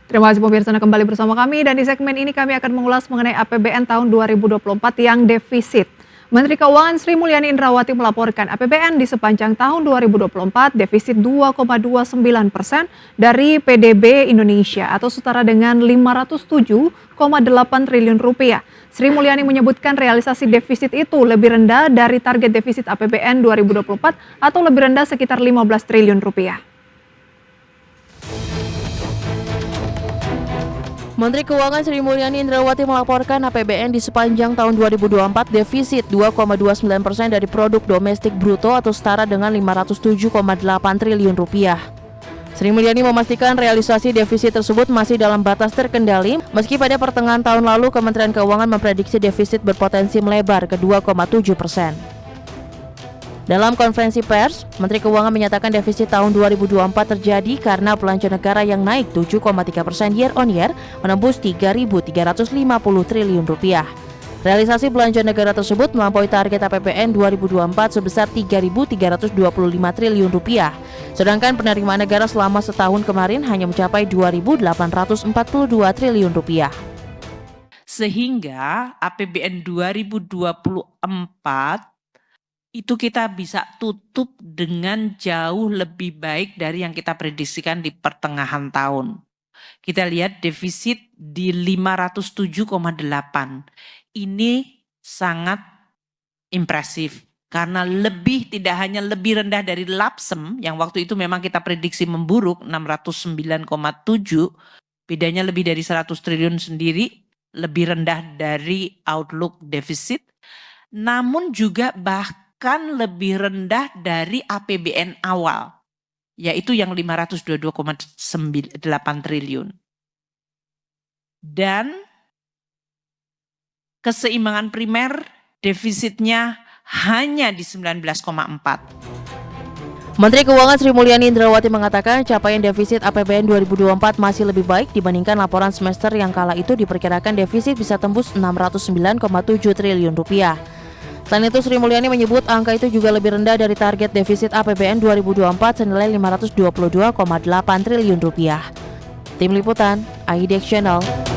Terima kasih pemirsa Anda kembali bersama kami dan di segmen ini kami akan mengulas mengenai APBN tahun 2024 yang defisit. Menteri Keuangan Sri Mulyani Indrawati melaporkan APBN di sepanjang tahun 2024 defisit 2,29% dari PDB Indonesia atau setara dengan 507,8 triliun rupiah. Sri Mulyani menyebutkan realisasi defisit itu lebih rendah dari target defisit APBN 2024 atau lebih rendah sekitar 15 triliun rupiah. Menteri Keuangan Sri Mulyani Indrawati melaporkan APBN di sepanjang tahun 2024 defisit 2,29% dari produk domestik bruto atau setara dengan 507,8 triliun rupiah. Sri Mulyani memastikan realisasi defisit tersebut masih dalam batas terkendali meski pada pertengahan tahun lalu Kementerian Keuangan memprediksi defisit berpotensi melebar ke 2,7%. Dalam konferensi pers, Menteri Keuangan menyatakan defisit tahun 2024 terjadi karena belanja negara yang naik 7,3% year on year menembus 3.350 triliun rupiah. Realisasi belanja negara tersebut melampaui target APBN 2024 sebesar 3.325 triliun rupiah. Sedangkan penerimaan negara selama setahun kemarin hanya mencapai 2.842 triliun rupiah. Sehingga APBN 2024 itu kita bisa tutup dengan jauh lebih baik dari yang kita prediksikan di pertengahan tahun. Kita lihat defisit di 507,8. Ini sangat impresif karena tidak hanya lebih rendah dari LAPSEM yang waktu itu memang kita prediksi memburuk 609,7, bedanya lebih dari 100 triliun sendiri, lebih rendah dari outlook defisit, namun juga bahkan lebih rendah dari APBN awal, yaitu yang 522,8 triliun. Dan keseimbangan primer defisitnya hanya di 19,4. Menteri Keuangan Sri Mulyani Indrawati mengatakan capaian defisit APBN 2024 masih lebih baik dibandingkan laporan semester yang kala itu diperkirakan defisit bisa tembus 609,7 triliun rupiah. Selain itu, Sri Mulyani menyebut angka itu juga lebih rendah dari target defisit APBN 2024 senilai 522,8 triliun rupiah. Tim Liputan, IDX Channel.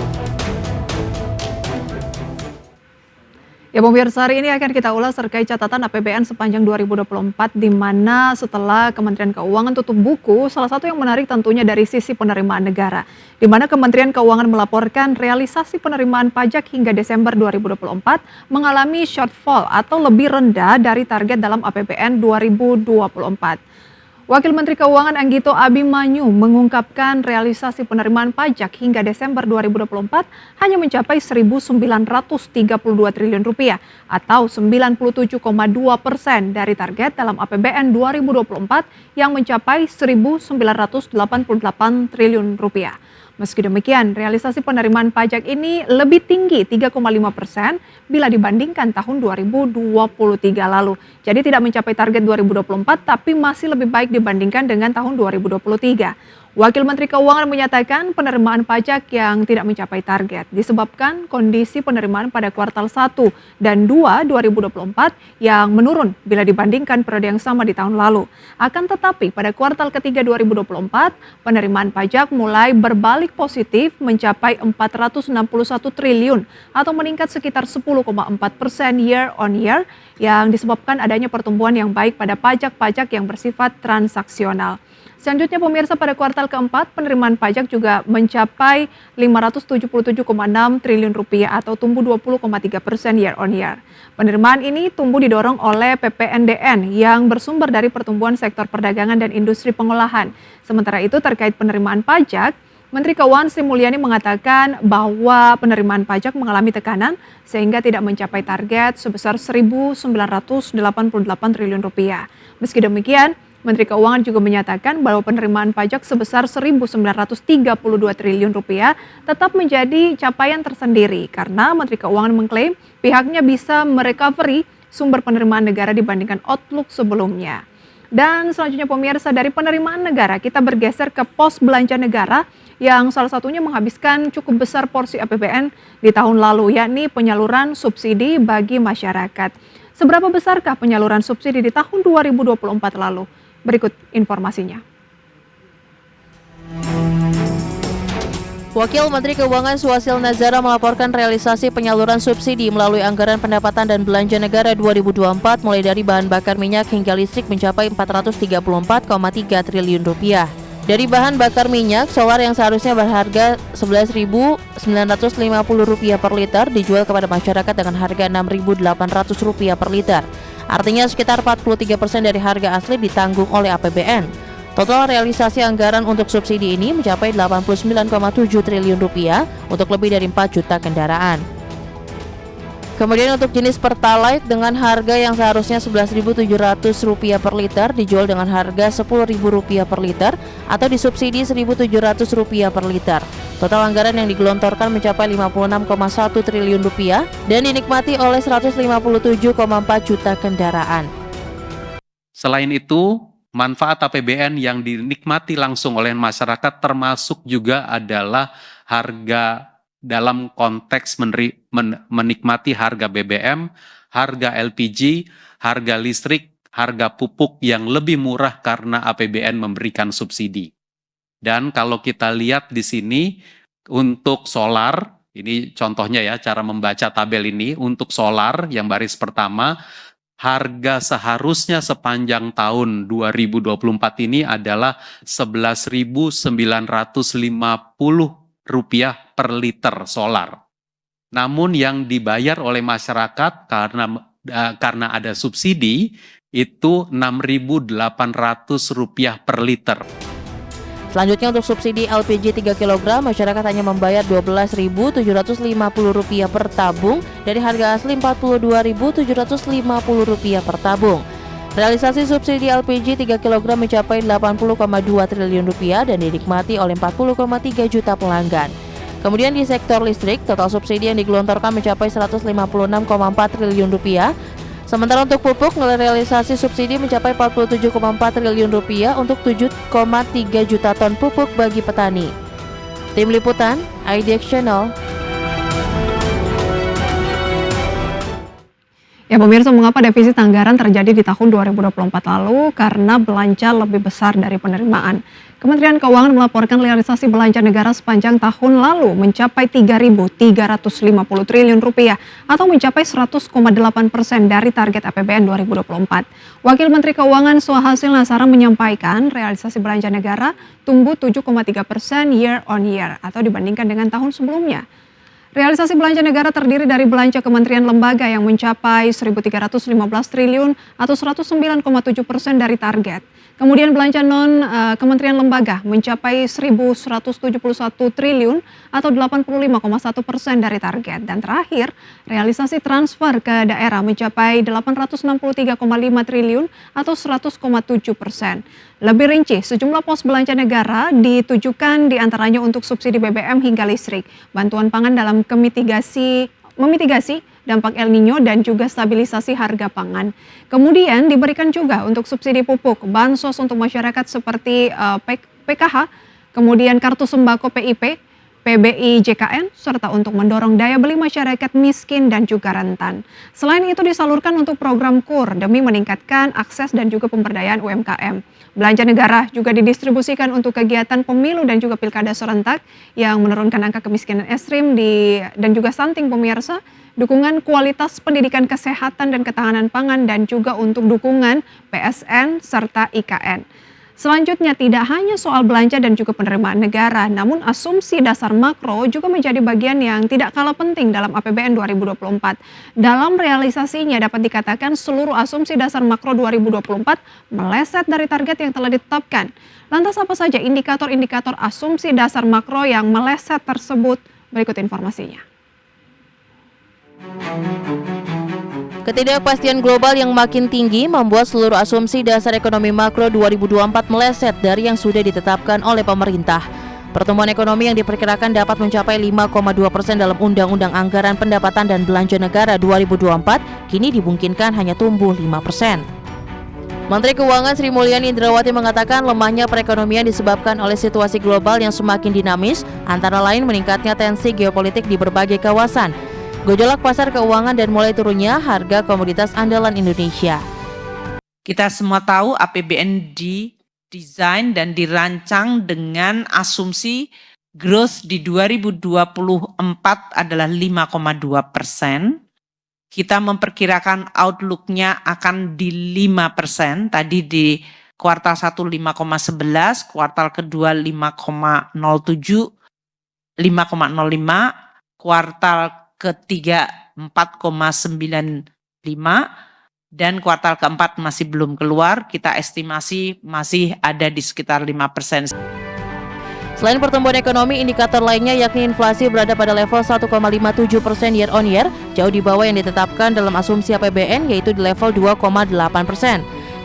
Ya pemirsa, hari ini akan kita ulas terkait catatan APBN sepanjang 2024 di mana setelah Kementerian Keuangan tutup buku, salah satu yang menarik tentunya dari sisi penerimaan negara. Di mana Kementerian Keuangan melaporkan realisasi penerimaan pajak hingga Desember 2024 mengalami shortfall atau lebih rendah dari target dalam APBN 2024. Wakil Menteri Keuangan Anggito Abimanyu mengungkapkan realisasi penerimaan pajak hingga Desember 2024 hanya mencapai 1.932 triliun rupiah atau 97,2% dari target dalam APBN 2024 yang mencapai 1.988 triliun rupiah. Meski demikian, realisasi penerimaan pajak ini lebih tinggi 3,5% bila dibandingkan tahun 2023 lalu. Jadi tidak mencapai target 2024 tapi masih lebih baik dibandingkan dengan tahun 2023. Wakil Menteri Keuangan menyatakan penerimaan pajak yang tidak mencapai target disebabkan kondisi penerimaan pada kuartal 1 dan 2 2024 yang menurun bila dibandingkan periode yang sama di tahun lalu. Akan tetapi pada kuartal ketiga 2024, penerimaan pajak mulai berbalik positif mencapai 461 triliun atau meningkat sekitar 10,4% year on year yang disebabkan adanya pertumbuhan yang baik pada pajak-pajak yang bersifat transaksional. Selanjutnya pemirsa, pada kuartal keempat penerimaan pajak juga mencapai 577,6 triliun rupiah atau tumbuh 20,3% year on year. Penerimaan ini tumbuh didorong oleh PPNDN yang bersumber dari pertumbuhan sektor perdagangan dan industri pengolahan. Sementara itu terkait penerimaan pajak, Menteri Keuangan Sri Mulyani mengatakan bahwa penerimaan pajak mengalami tekanan sehingga tidak mencapai target sebesar 1.988 triliun rupiah. Meski demikian, Menteri Keuangan juga menyatakan bahwa penerimaan pajak sebesar 1.932 triliun rupiah tetap menjadi capaian tersendiri karena Menteri Keuangan mengklaim pihaknya bisa merecovery sumber penerimaan negara dibandingkan outlook sebelumnya. Dan selanjutnya pemirsa, dari penerimaan negara kita bergeser ke pos belanja negara yang salah satunya menghabiskan cukup besar porsi APBN di tahun lalu, yakni penyaluran subsidi bagi masyarakat. Seberapa besarkah penyaluran subsidi di tahun 2024 lalu? Berikut informasinya. Wakil Menteri Keuangan Suhasil Nazara melaporkan realisasi penyaluran subsidi melalui anggaran pendapatan dan belanja negara 2024 mulai dari bahan bakar minyak hingga listrik mencapai 434,3 triliun rupiah. Dari bahan bakar minyak, solar yang seharusnya berharga Rp11.950 per liter dijual kepada masyarakat dengan harga Rp6.800 per liter. Artinya sekitar 43% dari harga asli ditanggung oleh APBN. Total realisasi anggaran untuk subsidi ini mencapai Rp89,7 triliun untuk lebih dari 4 juta kendaraan. Kemudian untuk jenis Pertalite dengan harga yang seharusnya Rp11.700 per liter dijual dengan harga Rp10.000 per liter atau disubsidi Rp1.700 per liter. Total anggaran yang digelontorkan mencapai Rp56,1 triliun dan dinikmati oleh 157,4 juta kendaraan. Selain itu, manfaat APBN yang dinikmati langsung oleh masyarakat termasuk juga adalah harga dalam konteks menikmati harga BBM, harga LPG, harga listrik, harga pupuk yang lebih murah karena APBN memberikan subsidi. Dan kalau kita lihat di sini untuk solar, ini contohnya ya cara membaca tabel ini, untuk solar yang baris pertama, harga seharusnya sepanjang tahun 2024 ini adalah Rp11.950 per liter solar. Namun yang dibayar oleh masyarakat karena ada subsidi itu Rp6.800 per liter. Selanjutnya untuk subsidi LPG 3 kg, masyarakat hanya membayar Rp12.750 per tabung dari harga asli Rp42.750 per tabung. Realisasi subsidi LPG 3 kg mencapai Rp80,2 triliun dan dinikmati oleh 40,3 juta pelanggan. Kemudian di sektor listrik, total subsidi yang digelontorkan mencapai Rp156,4 triliun. Sementara untuk pupuk, nilai realisasi subsidi mencapai Rp47,4 triliun untuk 7,3 juta ton pupuk bagi petani. Tim Liputan, IDX Channel. Ya pemirsa, mengapa defisit anggaran terjadi di tahun 2024 lalu? Karena belanja lebih besar dari penerimaan. Kementerian Keuangan melaporkan realisasi belanja negara sepanjang tahun lalu mencapai Rp3.350 triliun atau mencapai 100,8% dari target APBN 2024. Wakil Menteri Keuangan Suhasil Nazara menyampaikan realisasi belanja negara tumbuh 7,3% year on year atau dibandingkan dengan tahun sebelumnya. Realisasi belanja negara terdiri dari belanja kementerian lembaga yang mencapai Rp1.315 triliun atau 109,7% dari target. Kemudian belanja non-kementerian lembaga mencapai Rp1.171 triliun atau 85,1% dari target. Dan terakhir, realisasi transfer ke daerah mencapai Rp863,5 triliun atau 100,7%. Lebih rinci, sejumlah pos belanja negara ditujukan diantaranya untuk subsidi BBM hingga listrik, bantuan pangan dalam memitigasi dampak El Nino dan juga stabilisasi harga pangan. Kemudian diberikan juga untuk subsidi pupuk, bansos untuk masyarakat seperti PKH, kemudian kartu sembako PIP, PBI JKN, serta untuk mendorong daya beli masyarakat miskin dan juga rentan. Selain itu disalurkan untuk program KUR demi meningkatkan akses dan juga pemberdayaan UMKM. Belanja negara juga didistribusikan untuk kegiatan pemilu dan juga pilkada serentak yang menurunkan angka kemiskinan ekstrim dan juga stunting pemirsa, dukungan kualitas pendidikan kesehatan dan ketahanan pangan dan juga untuk dukungan PSN serta IKN. Selanjutnya tidak hanya soal belanja dan juga penerimaan negara, namun asumsi dasar makro juga menjadi bagian yang tidak kalah penting dalam APBN 2024. Dalam realisasinya dapat dikatakan seluruh asumsi dasar makro 2024 meleset dari target yang telah ditetapkan. Lantas apa saja indikator-indikator asumsi dasar makro yang meleset tersebut? Berikut informasinya. Ketidakpastian global yang makin tinggi membuat seluruh asumsi dasar ekonomi makro 2024 meleset dari yang sudah ditetapkan oleh pemerintah. Pertumbuhan ekonomi yang diperkirakan dapat mencapai 5,2% dalam Undang-Undang Anggaran Pendapatan dan Belanja Negara 2024 kini dimungkinkan hanya tumbuh 5%. Menteri Keuangan Sri Mulyani Indrawati mengatakan lemahnya perekonomian disebabkan oleh situasi global yang semakin dinamis, antara lain meningkatnya tensi geopolitik di berbagai kawasan, gejolak pasar keuangan dan mulai turunnya harga komoditas andalan Indonesia. Kita semua tahu APBN didesain dan dirancang dengan asumsi Growth di 2024 adalah 5,2%. Kita memperkirakan outlook-nya akan di 5%. Tadi di kuartal 1 5,11, kuartal kedua 5,07, 5,05, kuartal ketiga 4,95, dan kuartal keempat masih belum keluar. Kita estimasi masih ada di sekitar 5%. Selain pertumbuhan ekonomi, indikator lainnya yakni inflasi berada pada level 1,57% year on year, jauh di bawah yang ditetapkan dalam asumsi APBN yaitu di level 2,8%.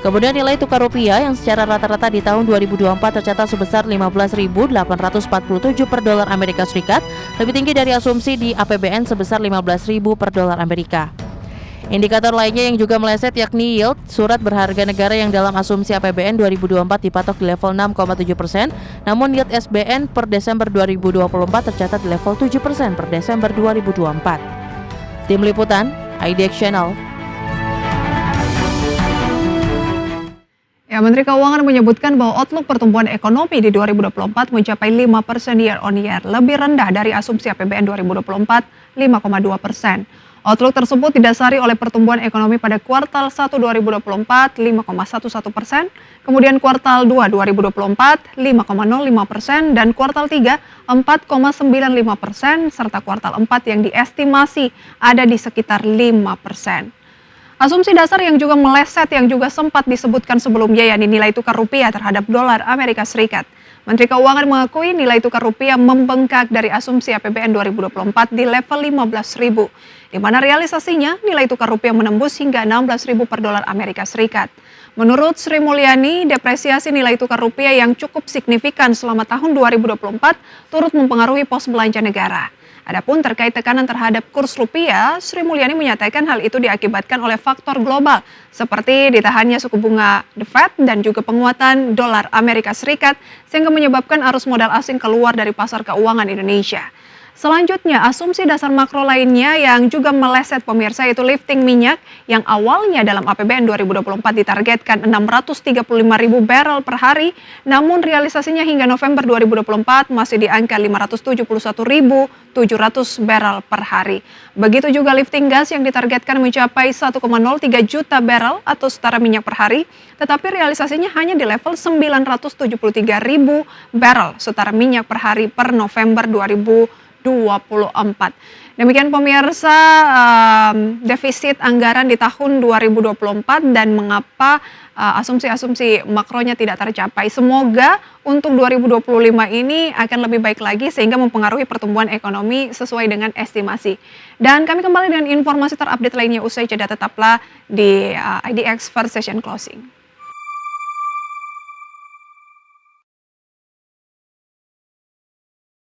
Kemudian nilai tukar rupiah yang secara rata-rata di tahun 2024 tercatat sebesar 15.847 per dolar Amerika Serikat, lebih tinggi dari asumsi di APBN sebesar 15.000 per dolar Amerika. Indikator lainnya yang juga meleset yakni yield surat berharga negara yang dalam asumsi APBN 2024 dipatok di level 6,7%, namun yield SBN per Desember 2024 tercatat di level 7% per Desember 2024. Tim Liputan, IDX Channel. Ya, Menteri Keuangan menyebutkan bahwa outlook pertumbuhan ekonomi di 2024 mencapai 5% year on year, lebih rendah dari asumsi APBN 2024 5,2%. Outlook tersebut didasari oleh pertumbuhan ekonomi pada kuartal 1 2024 5,11%, kemudian kuartal 2 2024 5,05% dan kuartal 3 4,95% serta kuartal 4 yang diestimasi ada di sekitar 5%. Asumsi dasar yang juga meleset yang juga sempat disebutkan sebelumnya yakni nilai tukar rupiah terhadap dolar Amerika Serikat. Menteri Keuangan mengakui nilai tukar rupiah membengkak dari asumsi APBN 2024 di level 15.000, di mana realisasinya nilai tukar rupiah menembus hingga 16.000 per dolar Amerika Serikat. Menurut Sri Mulyani, depresiasi nilai tukar rupiah yang cukup signifikan selama tahun 2024 turut mempengaruhi pos belanja negara. Adapun terkait tekanan terhadap kurs rupiah, Sri Mulyani menyatakan hal itu diakibatkan oleh faktor global seperti ditahannya suku bunga The Fed dan juga penguatan dolar Amerika Serikat sehingga menyebabkan arus modal asing keluar dari pasar keuangan Indonesia. Selanjutnya, asumsi dasar makro lainnya yang juga meleset pemirsa yaitu lifting minyak yang awalnya dalam APBN 2024 ditargetkan 635.000 barrel per hari, namun realisasinya hingga November 2024 masih di angka 571.700 barrel per hari. Begitu juga lifting gas yang ditargetkan mencapai 1,03 juta barrel atau setara minyak per hari, tetapi realisasinya hanya di level 973.000 barrel setara minyak per hari per November 2024. Demikian pemirsa defisit anggaran di tahun 2024 dan mengapa asumsi-asumsi makronya tidak tercapai. Semoga untuk 2025 ini akan lebih baik lagi sehingga mempengaruhi pertumbuhan ekonomi sesuai dengan estimasi. Dan kami kembali dengan informasi terupdate lainnya usai jeda, tetaplah di IDX First Session Closing.